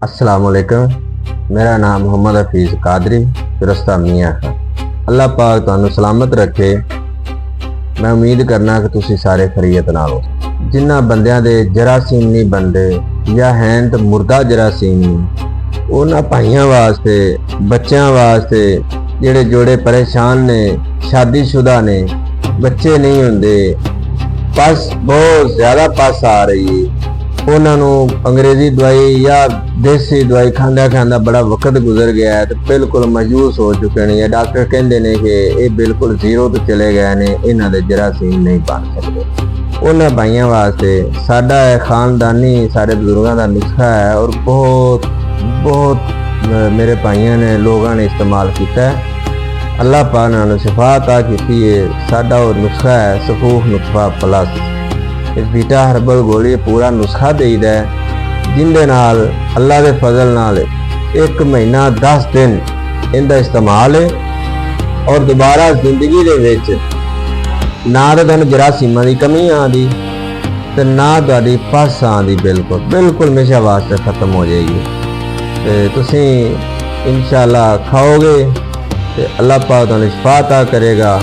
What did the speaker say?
अस्सलाम वालेकुम। मेरा नाम मोहम्मद हफीज़ कादरी फिरस्ता मियाँ है। अल्लाह पाक तुहानू सलामत रखे। मैं उम्मीद करना कि तुसी सारे खरीयत नाल हो। जिन्हां बंदियां दे जरासीम नहीं बनते या हैं तो मुर्दा जरासीम उन्हां भाइयों वास्ते बच्चों वास्ते जिहड़े जोड़े परेशान ने शादीशुदा ने बच्चे नहीं होंदे पस बहुत ज़्यादा पस आ रही है उन्होंने अंग्रेजी दवाई या देसी दवाई खांदा खांदा बड़ा वक्त गुजर गया है तो बिल्कुल मायूस हो चुके हैं। डॉक्टर कहते हैं कि ये बिल्कुल जीरो तो चले गए ने, इन्हां दे जरासीम नहीं बन सकते। उन्हां भाइयों वास्ते साडा खानदानी सारे बुजुर्गों का नुस्खा है और बहुत बहुत मेरे भाइयों ने लोगों ने इस्तेमाल किया है। अल्लाह पाक ने शिफा अता की है। साडा और नुस्खा है सफूफ नुस्खा प्लस बीटा हर्बल गोली पूरा नुस्खा देईदा है जिंदे नाल अल्लाह के फजल नाल 1 महीना 10 दिन इनका इस्तेमाल है और दोबारा जिंदगी दे विच ना तो तुहानू जरासीमां की कमी आती ते ना तुहाडी पस आती, बिल्कुल बिल्कुल हमेशा वास्ते खत्म हो जाएगी। तो तुसीं इंशाअल्लाह खाओगे तो अल्लाह पाक तुहानू शिफा अता करेगा।